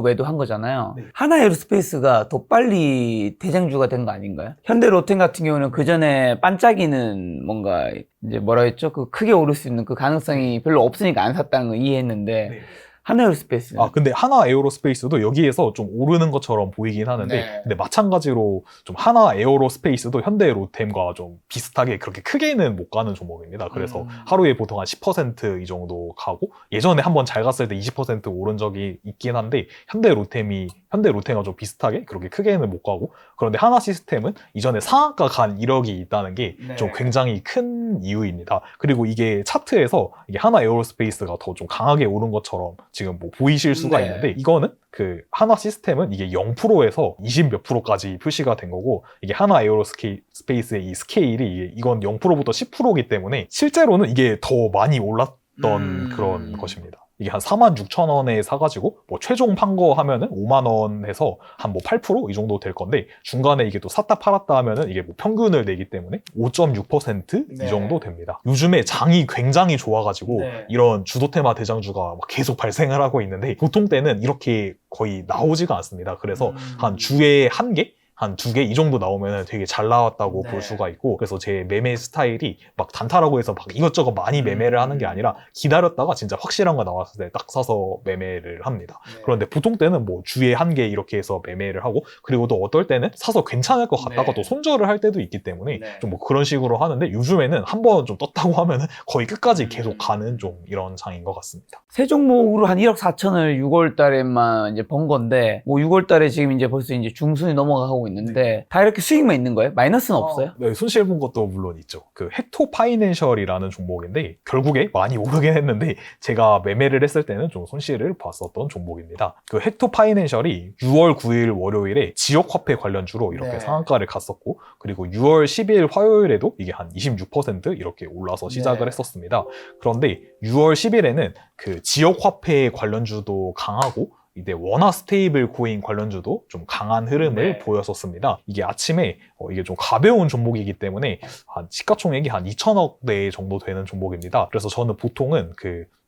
매도한 거잖아요. 하나 에어로스페이스가 더 빨리 대장주가 된 거 아닌가요? 현대 로템 같은 경우는 그 전에 반짝이는 뭔가 이제 뭐라 했죠? 그 크게 오를 수 있는 그 가능성이 별로 없으니까 안 샀다는 거 이해했는데 하나에어로스페이스. 근데 하나 에어로스페이스도 여기에서 좀 오르는 것처럼 보이긴 하는데, 네. 근데 마찬가지로 좀 하나 에어로스페이스도 현대 로템과 좀 비슷하게 그렇게 크게는 못 가는 종목입니다. 그래서 하루에 보통 한 10% 이 정도 가고, 예전에 한번 잘 갔을 때 20% 오른 적이 있긴 한데, 현대 로템과 좀 비슷하게 그렇게 크게는 못 가고, 그런데 하나 시스템은 이전에 상한가 간 이력이 있다는 게 좀 네. 굉장히 큰 이유입니다. 그리고 이게 차트에서 이게 하나 에어로스페이스가 더 좀 강하게 오른 것처럼 지금 뭐 보이실 수가 네. 있는데, 이거는 그 하나 시스템은 이게 0%에서 20 몇 프로까지 표시가 된 거고, 이게 하나 에어로스페이스의 이 스케일이 이건 0%부터 10%이기 때문에 실제로는 이게 더 많이 올랐던 그런 것입니다. 이게 한 46,000원에 사가지고 뭐 최종 판 거 하면은 5만 원에서 한 뭐 8% 이 정도 될 건데, 중간에 이게 또 샀다 팔았다 하면은 이게 뭐 평균을 내기 때문에 5.6% 네. 이 정도 됩니다. 요즘에 장이 굉장히 좋아가지고 네. 이런 주도테마 대장주가 막 계속 발생을 하고 있는데, 보통 때는 이렇게 거의 나오지가 않습니다. 그래서 한 주에 한 개? 한 2개 이 정도 나오면 되게 잘 나왔다고 네. 볼 수가 있고, 그래서 제 매매 스타일이 막 단타라고 해서 막 이것저것 많이 매매를 하는 게 아니라, 기다렸다가 진짜 확실한 거 나왔을 때 딱 사서 매매를 합니다. 네. 그런데 보통 때는 뭐 주에 한 개 이렇게 해서 매매를 하고, 그리고 또 어떨 때는 사서 괜찮을 것 같다가 네. 또 손절을 할 때도 있기 때문에 네. 좀 뭐 그런 식으로 하는데, 요즘에는 한번 좀 떴다고 하면은 거의 끝까지 계속 가는 좀 이런 장인 것 같습니다. 세 종목으로 한 1억 4천을 6월 달에만 이제 번 건데, 뭐 6월 달에 지금 이제 벌써 이제 중순이 넘어가고 있는데, 다 이렇게 수익만 있는 거예요? 마이너스는 없어요? 네, 손실 본 것도 물론 있죠. 그 헥토 파이낸셜이라는 종목인데, 결국에 많이 오르긴 했는데 제가 매매를 했을 때는 좀 손실을 봤었던 종목입니다. 그 헥토 파이낸셜이 6월 9일 월요일에 지역 화폐 관련주로 이렇게 네. 상한가를 갔었고, 그리고 6월 10일 화요일에도 이게 한 26% 이렇게 올라서 시작을 네. 했었습니다. 그런데 6월 10일에는 그 지역 화폐 관련주도 강하고, 이제 원화 스테이블 코인 관련주도 좀 강한 흐름을 네. 보였었습니다. 이게 아침에 이게 좀 가벼운 종목이기 때문에 한 시가총액이 한 2천억대 정도 되는 종목입니다. 그래서 저는 보통은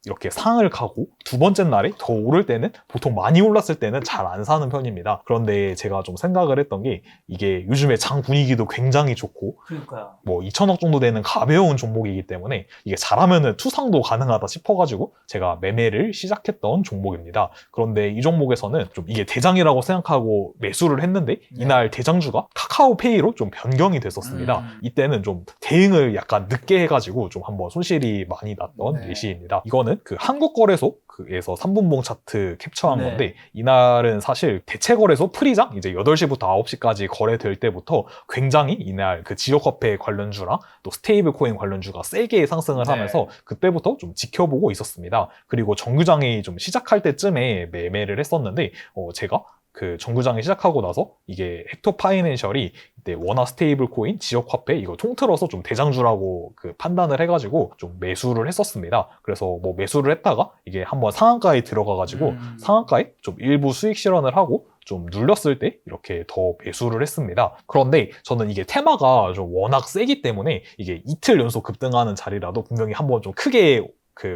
이렇게 상을 가고 두 번째 날에 더 오를 때는, 보통 많이 올랐을 때는 잘 안 사는 편입니다. 그런데 제가 좀 생각을 했던 게, 이게 요즘에 장 분위기도 굉장히 좋고 그러니까요. 뭐 2천억 정도 되는 가벼운 종목이기 때문에 이게 잘하면은 투상도 가능하다 싶어가지고 제가 매매를 시작했던 종목입니다. 그런데 이 종목에서는 좀 이게 대장이라고 생각하고 매수를 했는데, 이날 대장주가 카카오페이로 좀 변경이 됐었습니다. 이때는 좀 대응을 약간 늦게 해가지고 좀 한번 손실이 많이 났던 네. 예시입니다. 이거는 그 한국거래소에서 3분봉 차트 캡처한 네. 건데, 이날은 사실 대체거래소 프리장 이제 8시부터 9시까지 거래될 때부터 굉장히 이날 그 지역화폐 관련주랑 또 스테이블 코인 관련주가 세게 상승을 네. 하면서 그때부터 좀 지켜보고 있었습니다. 그리고 정규장이 좀 시작할 때쯤에 매매를 했었는데, 제가 그 정규장이 시작하고 나서 이게 헥토 파이낸셜이 이때 원화 스테이블 코인, 지역 화폐 이거 통틀어서 좀 대장주라고 그 판단을 해가지고 좀 매수를 했었습니다. 그래서 뭐 매수를 했다가 이게 한번 상한가에 들어가가지고 상한가에 좀 일부 수익 실현을 하고 좀 눌렸을 때 이렇게 더 매수를 했습니다. 그런데 저는 이게 테마가 좀 워낙 세기 때문에 이게 이틀 연속 급등하는 자리라도 분명히 한번 좀 크게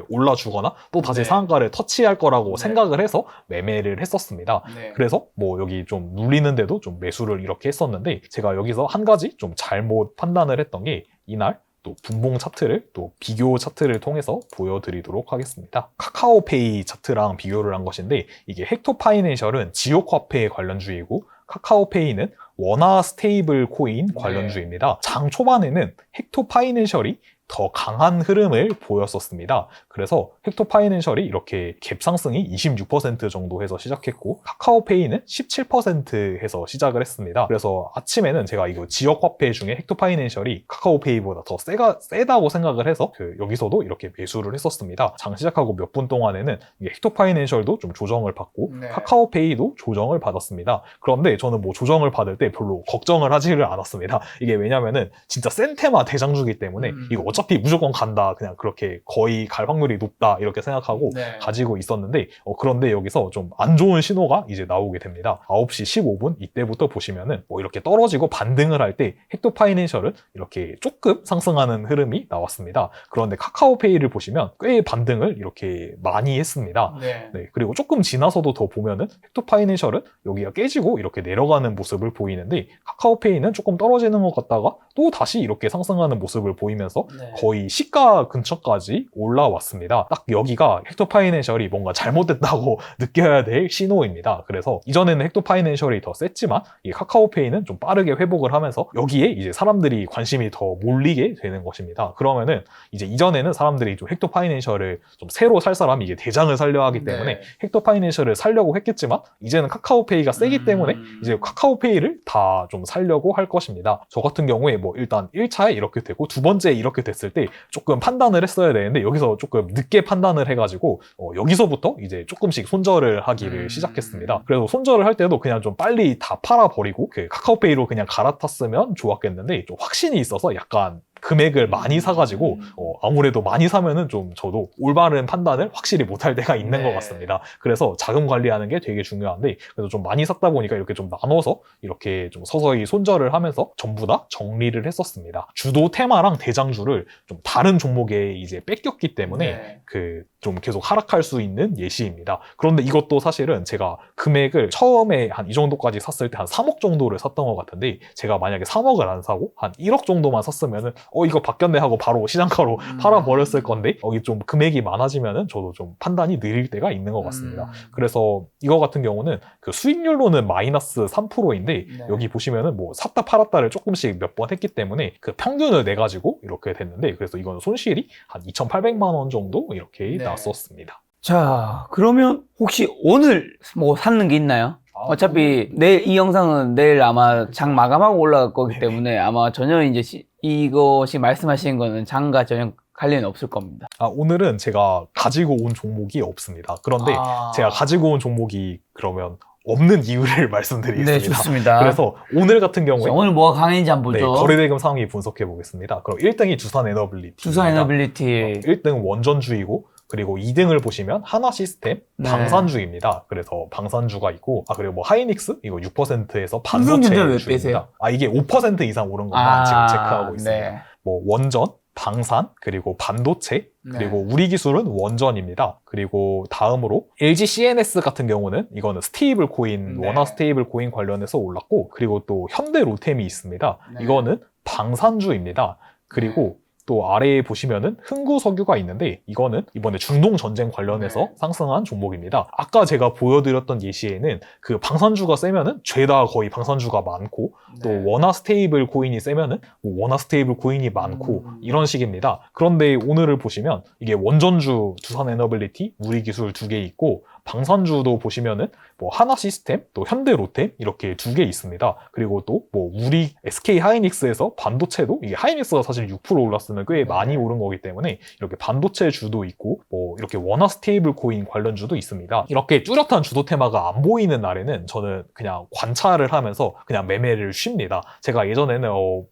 올라주거나 또 다시 네. 상한가를 터치할 거라고 네. 생각을 해서 매매를 했었습니다. 네. 그래서 뭐 여기 좀 눌리는데도 좀 매수를 이렇게 했었는데, 제가 여기서 한 가지 좀 잘못 판단을 했던 게, 이날 또 분봉 차트를 또 비교 차트를 통해서 보여드리도록 하겠습니다. 카카오페이 차트랑 비교를 한 것인데, 이게 헥토 파이낸셜은 지역화폐 관련주이고 카카오페이는 원화 스테이블 코인 관련주입니다. 장 초반에는 헥토 파이낸셜이 더 강한 흐름을 보였었습니다. 그래서 헥토 파이낸셜이 이렇게 갭 상승이 26% 정도 해서 시작했고, 카카오페이는 17% 해서 시작을 했습니다. 그래서 아침에는 제가 이거 지역 화폐 중에 헥토 파이낸셜이 카카오페이보다 더 세다고 생각을 해서 여기서도 이렇게 매수를 했었습니다. 장 시작하고 몇 분 동안에는 헥토 파이낸셜도 좀 조정을 받고 네. 카카오페이도 조정을 받았습니다. 그런데 저는 뭐 조정을 받을 때 별로 걱정을 하지를 않았습니다. 이게 왜냐면은 진짜 센 테마 대장주기 때문에 이거 어차피 무조건 간다, 그냥 그렇게 거의 갈 확률이 높다 이렇게 생각하고 네. 가지고 있었는데, 그런데 여기서 좀 안 좋은 신호가 이제 나오게 됩니다. 9시 15분 이때부터 보시면은 뭐 이렇게 떨어지고 반등을 할 때 헥토 파이낸셜은 이렇게 조금 상승하는 흐름이 나왔습니다. 그런데 카카오페이를 보시면 꽤 반등을 이렇게 많이 했습니다. 네. 네, 그리고 조금 지나서도 더 보면은 헥토 파이낸셜은 여기가 깨지고 이렇게 내려가는 모습을 보이는데, 카카오페이는 조금 떨어지는 것 같다가 또 다시 이렇게 상승하는 모습을 보이면서 네. 네. 거의 시가 근처까지 올라왔습니다. 딱 여기가 헥토 파이낸셜이 뭔가 잘못됐다고 느껴야 될 신호입니다. 그래서 이전에는 헥토 파이낸셜이 더 셌지만 이 카카오페이는 좀 빠르게 회복을 하면서 여기에 이제 사람들이 관심이 더 몰리게 되는 것입니다. 그러면은 이제 이전에는 사람들이 좀 헥토 파이낸셜을 좀 새로 살 사람이 이게 대장을 살려 하기 때문에 네. 헥토 파이낸셜을 살려고 했겠지만 이제는 카카오페이가 세기 때문에 이제 카카오페이를 다 좀 살려고 할 것입니다. 저 같은 경우에 뭐 일단 1차에 이렇게 되고 두 번째 이렇게 됐을 때 조금 판단을 했어야 되는데 여기서 조금 늦게 판단을 해가지고 여기서부터 이제 조금씩 손절을 하기를 시작했습니다. 그래서 손절을 할 때도 그냥 좀 빨리 다 팔아버리고 그 카카오페이로 그냥 갈아탔으면 좋았겠는데 좀 확신이 있어서 약간 금액을 많이 사가지고 아무래도 많이 사면은 좀 저도 올바른 판단을 확실히 못할 때가 있는 네. 것 같습니다. 그래서 자금 관리하는 게 되게 중요한데 그래서 좀 많이 샀다 보니까 이렇게 좀 나눠서 이렇게 좀 서서히 손절을 하면서 전부 다 정리를 했었습니다. 주도 테마랑 대장주를 좀 다른 종목에 이제 뺏겼기 때문에 네. 그 좀 계속 하락할 수 있는 예시입니다. 그런데 이것도 사실은 제가 금액을 처음에 한 이 정도까지 샀을 때 한 3억 정도를 샀던 것 같은데 제가 만약에 3억을 안 사고 한 1억 정도만 샀으면은 이거 바뀌었네 하고 바로 시장가로 팔아버렸을 건데 여기 좀 금액이 많아지면은 저도 좀 판단이 느릴 때가 있는 것 같습니다. 그래서 이거 같은 경우는 그 수익률로는 마이너스 3%인데 네. 여기 보시면은 뭐 샀다 팔았다를 조금씩 몇 번 했기 때문에 그 평균을 내 가지고 이렇게 됐는데 그래서 이건 손실이 한 2,800만 원 정도 이렇게 네. 났었습니다. 자, 그러면 혹시 오늘 뭐 샀는 게 있나요? 어차피 내일 이 영상은 내일 아마 장 마감하고 올라갈 거기 때문에 아마 전혀 이제 이것이 말씀하시는 거는 장과 전혀 관련이 없을 겁니다. 오늘은 제가 가지고 온 종목이 없습니다. 그런데 제가 가지고 온 종목이 그러면 없는 이유를 말씀드리겠습니다. 네, 좋습니다. 그래서 오늘 같은 경우에 오늘 뭐가 강했는지 한번 네, 보죠. 거래대금 상위 분석해 보겠습니다. 그럼 1등이 두산 에너빌리티. 두산 에너빌리티. 1등은 원전주이고 그리고 2등을 보시면 하나시스템 네. 방산주입니다. 그래서 방산주가 있고 그리고 뭐 하이닉스 이거 6%에서 삼성전자 왜 반도체주입니다. 빼세요? 이게 5% 이상 오른 것만 지금 체크하고 있습니다. 네. 뭐 원전, 방산, 그리고 반도체, 그리고 네. 우리 기술은 원전입니다. 그리고 다음으로 LG CNS 같은 경우는 이거는 스테이블 코인, 네. 원화 스테이블 코인 관련해서 올랐고 그리고 또 현대로템이 있습니다. 네. 이거는 방산주입니다. 그리고 또 아래에 보시면은 흥구석유가 있는데 이거는 이번에 중동 전쟁 관련해서 네. 상승한 종목입니다. 아까 제가 보여드렸던 예시에는 그 방산주가 세면은 죄다 거의 방산주가 많고 또 네. 원화 스테이블 코인이 세면은 뭐 원화 스테이블 코인이 많고 이런 식입니다. 그런데 오늘을 보시면 이게 원전주 두산 에너빌리티, 우리기술 두 개 있고 방산주도 보시면은 뭐 하나시스템, 또 현대로템 이렇게 두 개 있습니다. 그리고 또 뭐 우리 SK 하이닉스에서 반도체도 이게 하이닉스가 사실 6% 올랐으면 꽤 많이 오른 거기 때문에 이렇게 반도체 주도 있고 뭐 이렇게 원화 스테이블 코인 관련주도 있습니다. 이렇게 뚜렷한 주도 테마가 안 보이는 날에는 저는 그냥 관찰을 하면서 그냥 매매를 쉽니다. 제가 예전에는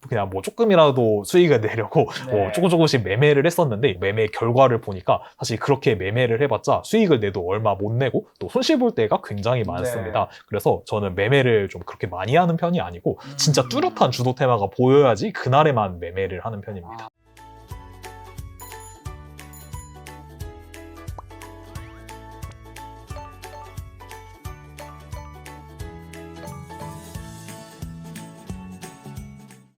그냥 뭐 조금이라도 수익을 내려고 네. 조금씩 매매를 했었는데 매매 결과를 보니까 사실 그렇게 매매를 해봤자 수익을 내도 얼마 못 내고 또 손실 볼 때가 굉장히 많습니다. 그래서 저는 매매를 좀 그렇게 많이 하는 편이 아니고 진짜 뚜렷한 주도 테마가 보여야지 그날에만 매매를 하는 편입니다.